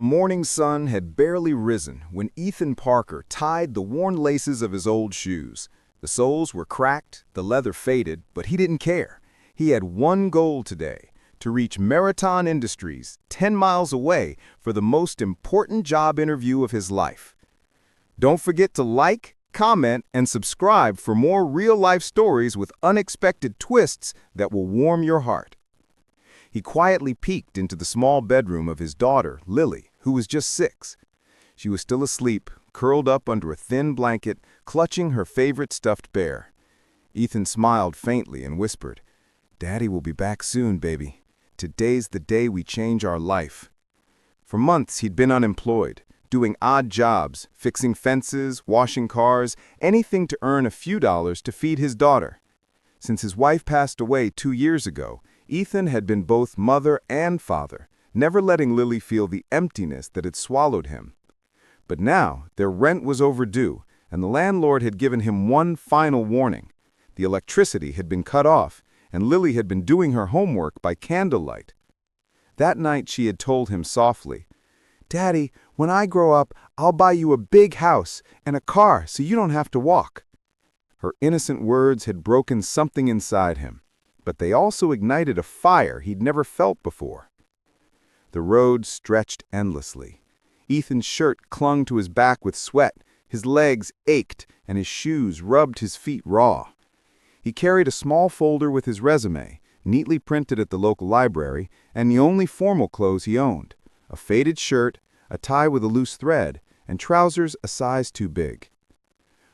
Morning sun had barely risen when Ethan Parker tied the worn laces of his old shoes. The soles were cracked, the leather faded, but he didn't care. He had one goal today: to reach Marathon Industries, 10 miles away, for the most important job interview of his life. Don't forget to like, comment, and subscribe for more real-life stories with unexpected twists that will warm your heart. He quietly peeked into the small bedroom of his daughter, Lily, who was just 6. She was still asleep, curled up under a thin blanket, clutching her favorite stuffed bear. Ethan smiled faintly and whispered, "Daddy will be back soon, baby. Today's the day we change our life." For months he'd been unemployed, doing odd jobs, fixing fences, washing cars, anything to earn a few dollars to feed his daughter. Since his wife passed away 2 years ago, Ethan had been both mother and father, never letting Lily feel the emptiness that had swallowed him. But now their rent was overdue, and the landlord had given him one final warning. The electricity had been cut off, and Lily had been doing her homework by candlelight. That night she had told him softly, "Daddy, when I grow up, I'll buy you a big house and a car so you don't have to walk." Her innocent words had broken something inside him, but they also ignited a fire he'd never felt before. The road stretched endlessly. Ethan's shirt clung to his back with sweat, his legs ached, and his shoes rubbed his feet raw. He carried a small folder with his resume, neatly printed at the local library, and the only formal clothes he owned: a faded shirt, a tie with a loose thread, and trousers a size too big.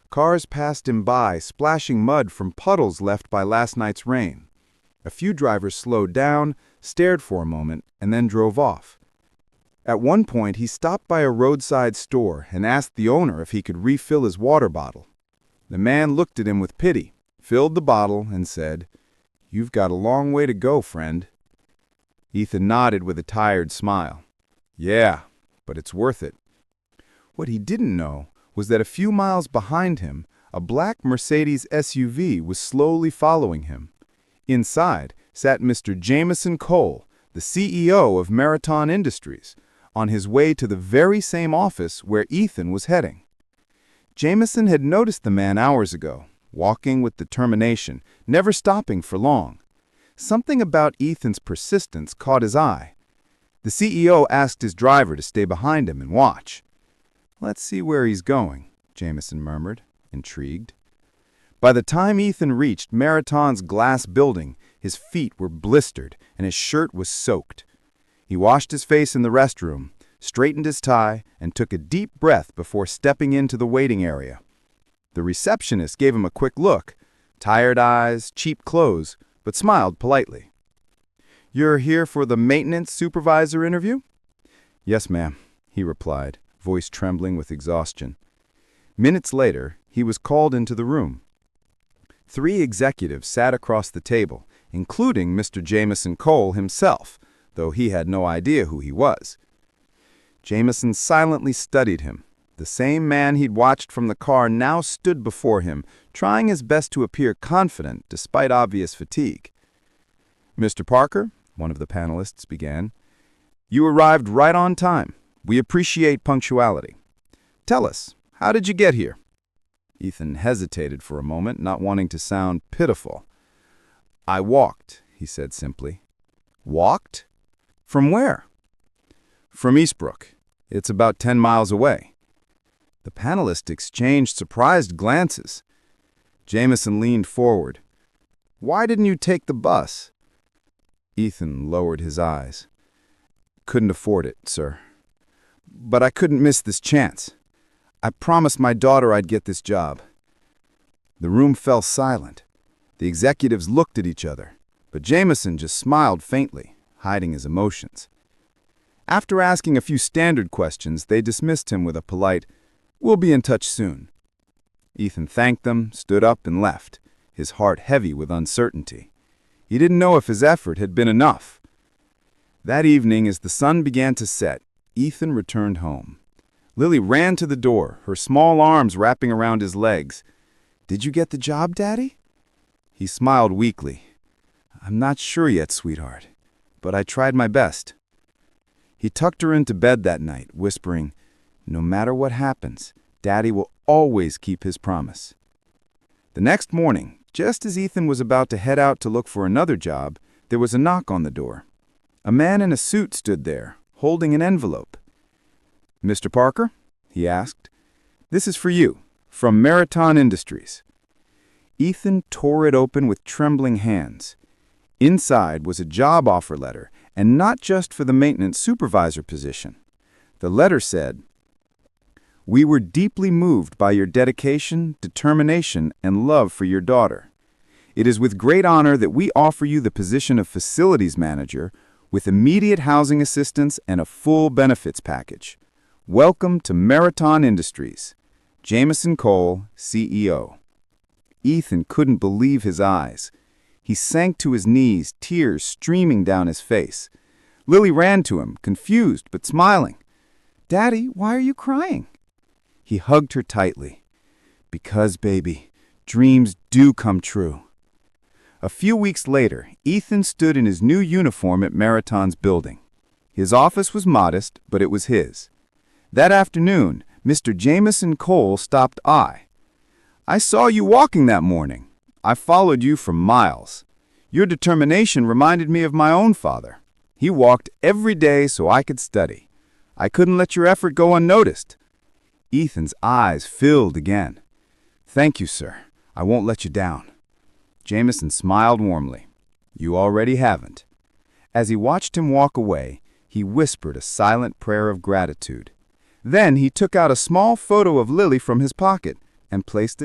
Cars passed him by, splashing mud from puddles left by last night's rain. A few drivers slowed down, stared for a moment, and then drove off. At one point, he stopped by a roadside store and asked the owner if he could refill his water bottle. The man looked at him with pity, filled the bottle, and said, "You've got a long way to go, friend." Ethan nodded with a tired smile. "Yeah, but it's worth it." What he didn't know was that a few miles behind him, a black Mercedes SUV was slowly following him. Inside sat Mr. Jameson Cole, the CEO of Marathon Industries, on his way to the very same office where Ethan was heading. Jameson had noticed the man hours ago, walking with determination, never stopping for long. Something about Ethan's persistence caught his eye. The CEO asked his driver to stay behind him and watch. "Let's see where he's going," Jameson murmured, intrigued. By the time Ethan reached Marathon's glass building, his feet were blistered and his shirt was soaked. He washed his face in the restroom, straightened his tie, and took a deep breath before stepping into the waiting area. The receptionist gave him a quick look, tired eyes, cheap clothes, but smiled politely. "You're here for the maintenance supervisor interview?" "Yes, ma'am," he replied, voice trembling with exhaustion. Minutes later, he was called into the room. 3 executives sat across the table, including Mr. Jameson Cole himself, though he had no idea who he was. Jameson silently studied him. The same man he'd watched from the car now stood before him, trying his best to appear confident despite obvious fatigue. "Mr. Parker," one of the panelists began, "you arrived right on time. We appreciate punctuality. Tell us, how did you get here?" Ethan hesitated for a moment, not wanting to sound pitiful. "I walked," he said simply. "Walked? From where?" "From Eastbrook. It's about 10 miles away." The panelists exchanged surprised glances. Jameson leaned forward. "Why didn't you take the bus?" Ethan lowered his eyes. "Couldn't afford it, sir. But I couldn't miss this chance. I promised my daughter I'd get this job." The room fell silent. The executives looked at each other, but Jameson just smiled faintly, hiding his emotions. After asking a few standard questions, they dismissed him with a polite, "We'll be in touch soon." Ethan thanked them, stood up, and left, his heart heavy with uncertainty. He didn't know if his effort had been enough. That evening, as the sun began to set, Ethan returned home. Lily ran to the door, her small arms wrapping around his legs. "Did you get the job, Daddy?" He smiled weakly. "I'm not sure yet, sweetheart, but I tried my best." He tucked her into bed that night, whispering, "No matter what happens, Daddy will always keep his promise." The next morning, just as Ethan was about to head out to look for another job, there was a knock on the door. A man in a suit stood there, holding an envelope. "Mr. Parker?" he asked. "This is for you, from Marathon Industries." Ethan tore it open with trembling hands. Inside was a job offer letter, and not just for the maintenance supervisor position. The letter said, "We were deeply moved by your dedication, determination, and love for your daughter. It is with great honor that we offer you the position of facilities manager with immediate housing assistance and a full benefits package. Welcome to Marathon Industries. Jamison Cole, CEO." Ethan couldn't believe his eyes. He sank to his knees, tears streaming down his face. Lily ran to him, confused but smiling. "Daddy, why are you crying?" He hugged her tightly. "Because, baby, dreams do come true." A few weeks later, Ethan stood in his new uniform at Marathon's building. His office was modest, but it was his. That afternoon, Mr. Jamison Cole stopped by. "I saw you walking that morning. I followed you for miles. Your determination reminded me of my own father. He walked every day so I could study. I couldn't let your effort go unnoticed." Ethan's eyes filled again. "Thank you, sir. I won't let you down." Jamison smiled warmly. "You already haven't." As he watched him walk away, he whispered a silent prayer of gratitude. Then he took out a small photo of Lily from his pocket and placed it